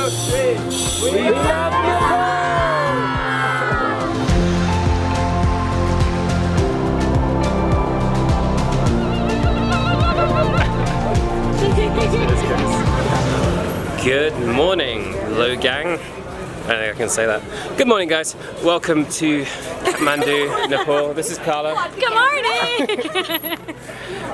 3. We love Nepal! Good morning, Hello gang. I think I can say that. Good morning, guys. Welcome to Kathmandu, Nepal. This is Carla. Good morning!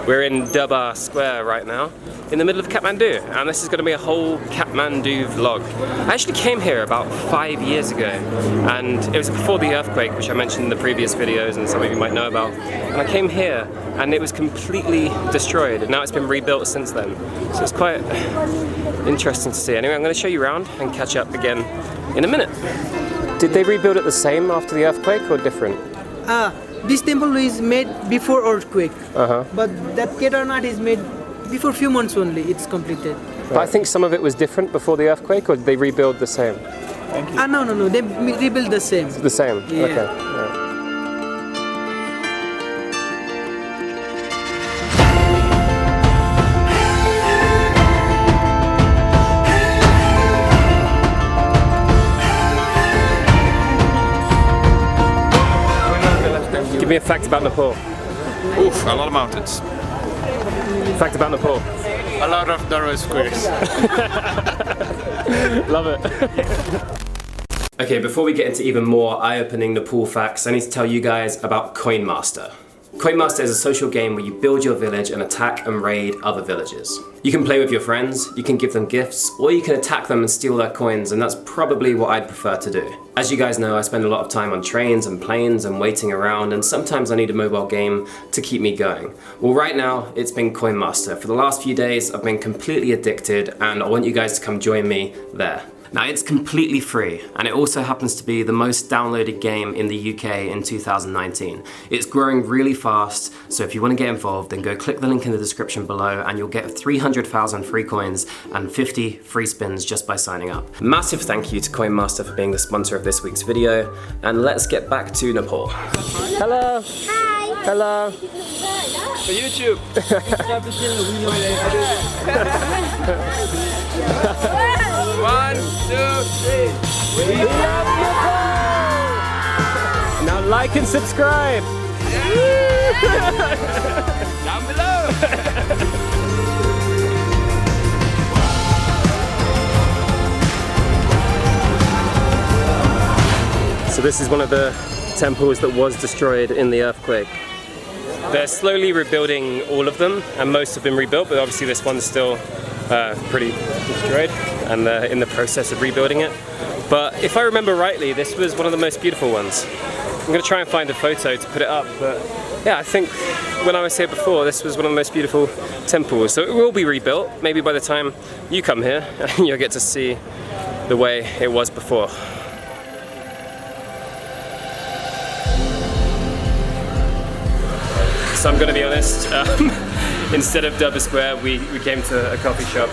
We're in Durbar Square right now, in the middle of Kathmandu, and this is going to be a whole Kathmandu vlog. I actually came here about 5 years ago, and it was before the earthquake, which I mentioned in the previous videos and some of you might know about. And I came here, and it was completely destroyed, and now it's been rebuilt since then. So it's quite interesting to see. Anyway, I'm going to show you around and catch up again in a minute. Did they rebuild it the same after the earthquake or different? This temple is made before earthquake, but that Kedarnath is made before few months only. It's completed. But I think some of it was different before the earthquake, or did they rebuild the same? No. They rebuilt the same. The same. Yeah. Okay. Yeah. Give me a fact about Nepal. Oof, a lot of mountains. Fact about Nepal. A lot of narrow squares. Love it. Okay, before we get into even more eye-opening Nepal facts, I need to tell you guys about Coinmaster. Coinmaster is a social game where you build your village and attack and raid other villages. You can play with your friends, you can give them gifts, or you can attack them and steal their coins, and that's probably what I'd prefer to do. As you guys know, I spend a lot of time on trains and planes and waiting around, and sometimes I need a mobile game to keep me going. Well, right now, it's been Coinmaster. For the last few days, I've been completely addicted, and I want you guys to come join me there. Now, it's completely free, and it also happens to be the most downloaded game in the UK in 2019. It's growing really fast, so if you want to get involved, then go click the link in the description below and you'll get 300,000 free coins and 50 free spins just by signing up. Massive thank you to Coinmaster for being the sponsor of this week's video, and let's get back to Nepal. Hello! Hi! Hello! For YouTube! 1, 2, 3. We love Nepal! Now like and subscribe! Down below! So this is one of the temples that was destroyed in the earthquake. They're slowly rebuilding all of them, and most have been rebuilt, but obviously this one's still pretty destroyed, and they're in the process of rebuilding it. But if I remember rightly, this was one of the most beautiful ones. I'm going to try and find a photo to put it up, but yeah, I think when I was here before, this was one of the most beautiful temples. So it will be rebuilt. Maybe by the time you come here, you'll get to see the way it was before. So I'm going to be honest, instead of Durbar Square, we came to a coffee shop.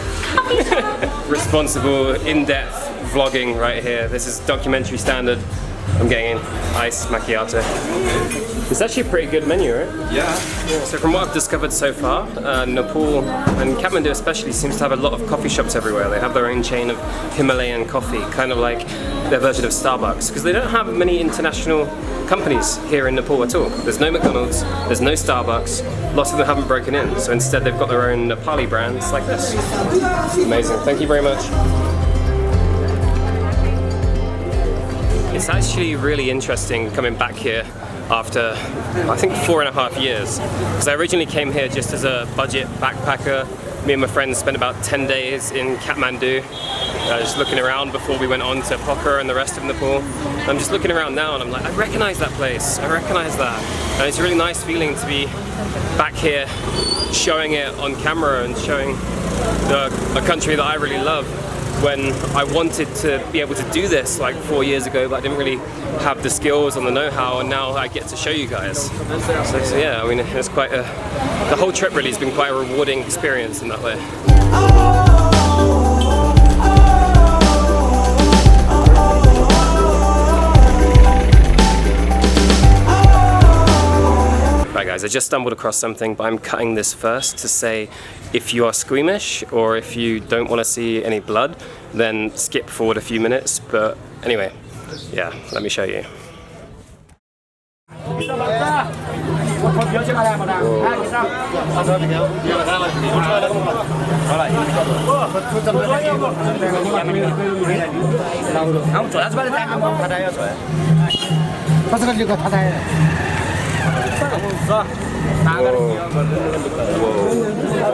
Responsible, in-depth vlogging right here. This is documentary standard. I'm getting an iced macchiato. It's actually a pretty good menu, right? Yeah. So from what I've discovered so far, Nepal and Kathmandu especially seems to have a lot of coffee shops everywhere. They have their own chain of Himalayan coffee, kind of like their version of Starbucks, because they don't have many international companies here in Nepal at all. There's no McDonald's, there's no Starbucks, lots of them haven't broken in, so instead they've got their own Nepali brands like this. Amazing, thank you very much. It's actually really interesting coming back here after, I think, 4.5 years. Because I originally came here just as a budget backpacker. Me and my friends spent about 10 days in Kathmandu, just looking around before we went on to Pokhara and the rest of Nepal. I'm just looking around now and I'm like, I recognize that place, I recognize that. And it's a really nice feeling to be back here, showing it on camera and showing a country that I really love. When I wanted to be able to do this like 4 years ago, but I didn't really have the skills and the know-how, and now I get to show you guys. So yeah, I mean, it's quite the whole trip really has been quite a rewarding experience in that way. Right guys, I just stumbled across something, but I'm cutting this first to say if you are squeamish or if you don't want to see any blood, then skip forward a few minutes. But anyway, yeah, let me show you. Whoa.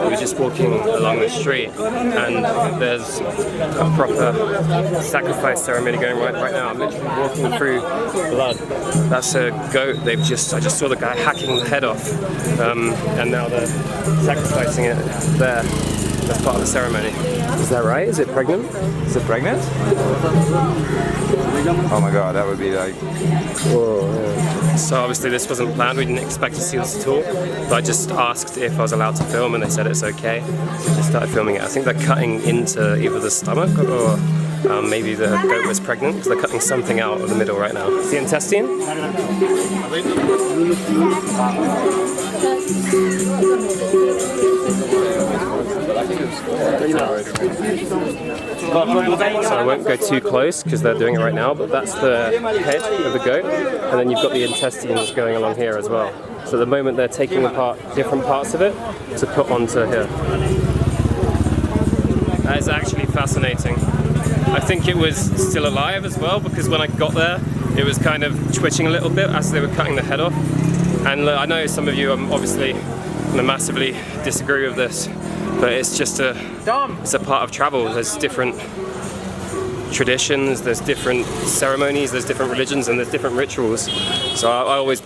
We're just walking along the street and there's a proper sacrifice ceremony going right now. I'm literally walking through blood. That's a goat. I just saw the guy hacking the head off, and now they're sacrificing it there. That's part of the ceremony. Is that right? Is it pregnant? Is it pregnant? Oh my god, that would be like... Whoa, yeah. So obviously this wasn't planned, we didn't expect to see this at all, but I just asked if I was allowed to film and they said it's okay, so I just started filming it. I think they're cutting into either the stomach or maybe the goat was pregnant, because they're cutting something out of the middle right now. It's the intestine? So I won't go too close because they're doing it right now, but that's the head of the goat, and then you've got the intestines going along here as well. So at the moment they're taking apart different parts of it to put onto here. That is actually fascinating. I think it was still alive as well, because when I got there it was kind of twitching a little bit as they were cutting the head off. And I know some of you obviously massively disagree with this, but it's just it's a part of travel. There's different traditions, there's different ceremonies, there's different religions, and there's different rituals. So I always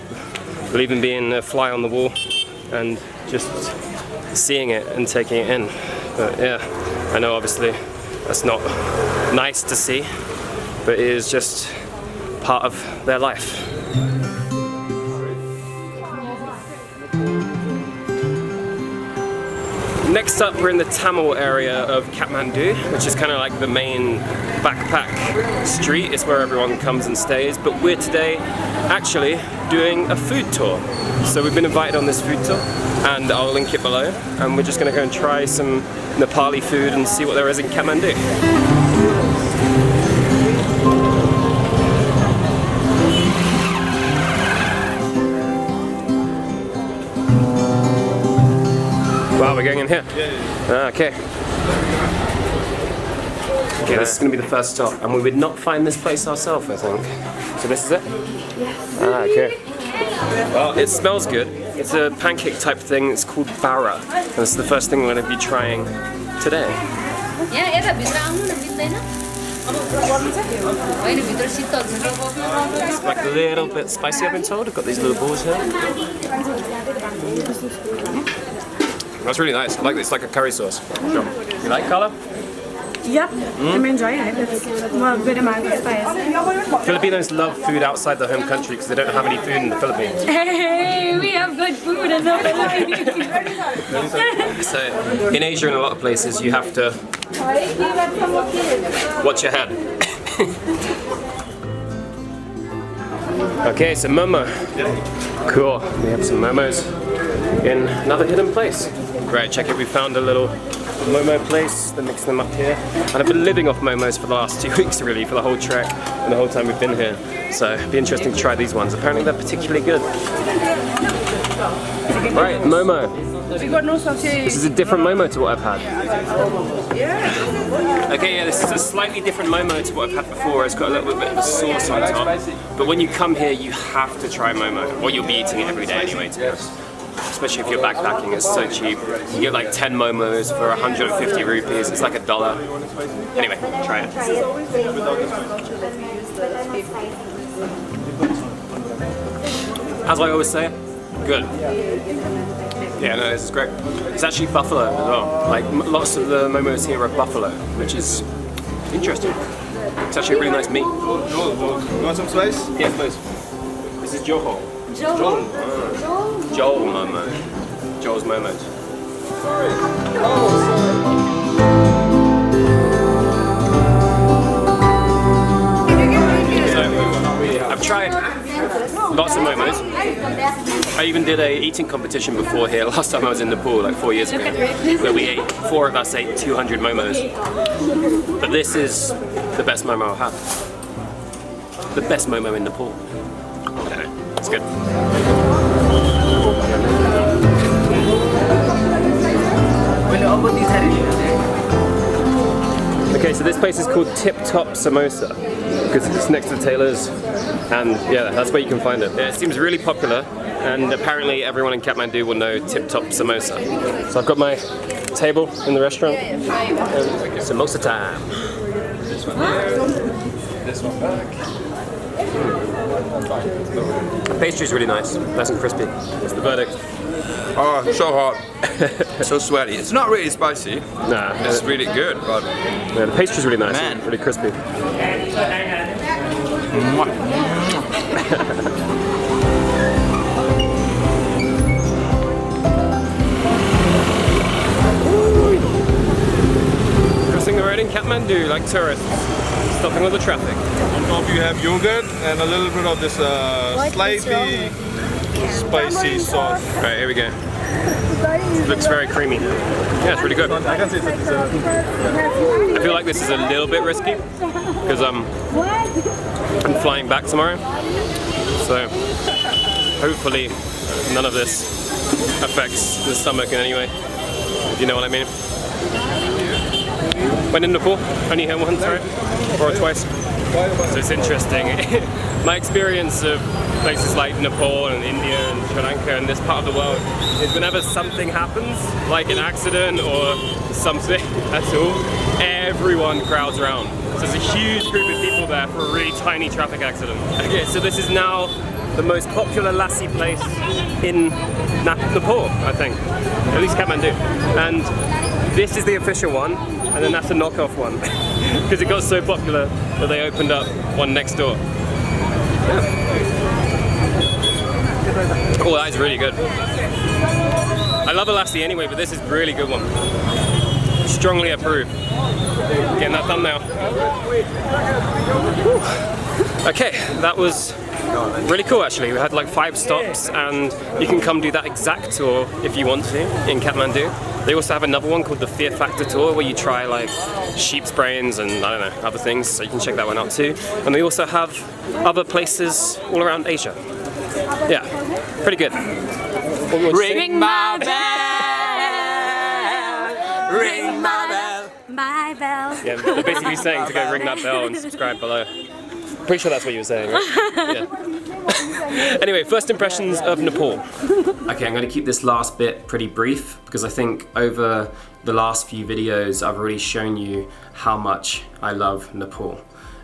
believe in being a fly on the wall and just seeing it and taking it in. But yeah, I know obviously that's not nice to see, but it is just part of their life. Next up, we're in the Tamil area of Kathmandu, which is kind of like the main backpack street. It's where everyone comes and stays, but we're today actually doing a food tour. So we've been invited on this food tour, and I'll link it below, and we're just going to go and try some Nepali food and see what there is in Kathmandu. Wow, we're going in here? Okay. Okay, this is going to be the first stop, and we would not find this place ourselves, I think. So this is it? Yes. Okay. Well, it smells good. It's a pancake type thing. It's called bara. And this is the first thing we're going to be trying today. It's like a little bit spicy, I've been told. I've got these little balls here. That's really nice. I like this. It's like a curry sauce. Sure. You like, Carla? Yep, I'm enjoying it. It's a good amount of spice. Filipinos love food outside their home country because they don't have any food in the Philippines. Hey, we have good food in the Philippines. So, in Asia and a lot of places, you have to watch your head. Okay, so momo. Cool. We have some momos in another hidden place. Right, check it. We found a little momo place. They're mixing them up here. And I've been living off momos for the last 2 weeks, really, for the whole trek and the whole time we've been here. So it'd be interesting to try these ones. Apparently they're particularly good. Right, momo. This is a different momo to what I've had. Okay, yeah, this is a slightly different momo to what I've had before. It's got a little bit of a sauce on top. But when you come here, you have to try momo. Or you'll be eating it every day anyway, to be honest. Especially if you're backpacking, it's so cheap. You get like 10 momos for 150 rupees. It's like $1. Anyway, try it. As I always say, good. Yeah, no, this is great. It's actually buffalo as well. Like lots of the momos here are buffalo, which is interesting. It's actually a really nice meat. You want some spice? Yes, please. This is Joel. Joel momo. Joel's momos. So, I've tried lots of momos. I I even did a eating competition before here last time I was in Nepal, like 4 years ago, where we ate, 4 of us ate 200 momos. But this is the best momo I've had. The best momo in Nepal. Okay, it's good. Okay, so this place is called Tip Top Samosa because it's next to the tailors, and yeah, that's where you can find it. Yeah, it seems really popular, and apparently everyone in Kathmandu will know Tip Top Samosa. So I've got my table in the restaurant. Samosa time. This one here. This one back. The pastry is really nice and crispy. What's the verdict? Oh, so hot. So sweaty. It's not really spicy. Nah, It's really good, but yeah, the pastry's really nice, Man. really crispy. Crossing the road in Kathmandu like tourists, stopping all the traffic. On top you have yogurt and a little bit of this slightly spicy sauce. Right, here we go. It looks very creamy. Yeah, it's really good. I can say it's a dessert. I feel like this is a little bit risky because I'm flying back tomorrow. So hopefully none of this affects the stomach in any way, if you know what I mean. Went in Nepal, only here once, right? Or twice. So it's interesting. My experience of places like Nepal and India and Sri Lanka and this part of the world is whenever something happens, like an accident or something at all, everyone crowds around. So there's a huge group of people there for a really tiny traffic accident. Okay, so this is now the most popular lassi place in Nepal, I think. At least Kathmandu. And this is the official one, and then that's a knockoff one. Because it got so popular that they opened up one next door. Yeah. Oh, that is really good. I love a lassi anyway, but this is a really good one. Strongly approve. Getting that thumbnail. Okay, that was really cool actually. We had like 5 stops, and you can come do that exact tour if you want to in Kathmandu. They also have another one called the Fear Factor tour where you try like sheep's brains and I don't know, other things, so you can check that one out too. And they also have other places all around Asia. Yeah, pretty good. Ring my bell. Ring my bell. My bell. Yeah, they're basically saying to go ring that bell and subscribe below. Pretty sure that's what you were saying, right? Yeah. Anyway, first impressions of Nepal. Okay, I'm going to keep this last bit pretty brief because I think over the last few videos I've already shown you how much I love Nepal.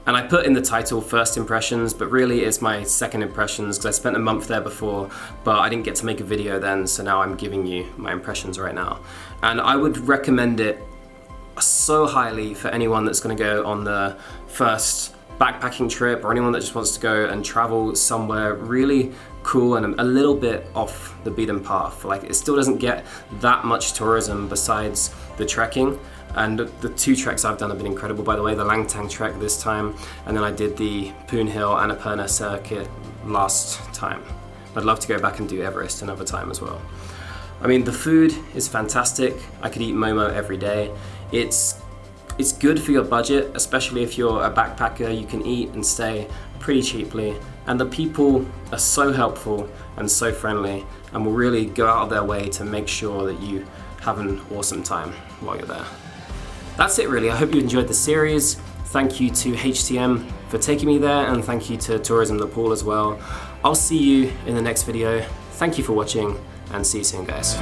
And I put in the title first impressions, but really it's my second impressions because I spent a month there before, but I didn't get to make a video then, so now I'm giving you my impressions right now. And I would recommend it so highly for anyone that's going to go on the first backpacking trip, or anyone that just wants to go and travel somewhere really cool and a little bit off the beaten path. Like, it still doesn't get that much tourism besides the trekking, and the 2 treks I've done have been incredible, by the way. The Langtang trek this time, and then I did the Poon Hill Annapurna circuit last time. I'd love to go back and do Everest another time as well. I mean, the food is fantastic. I could eat momo every day. It's good for your budget, especially if you're a backpacker. You can eat and stay pretty cheaply, and the people are so helpful and so friendly and will really go out of their way to make sure that you have an awesome time while you're there. That's it really. I hope you enjoyed the series. Thank you to HTM for taking me there, and thank you to Tourism Nepal as well. I'll see you in the next video. Thank you for watching, and see you soon, guys.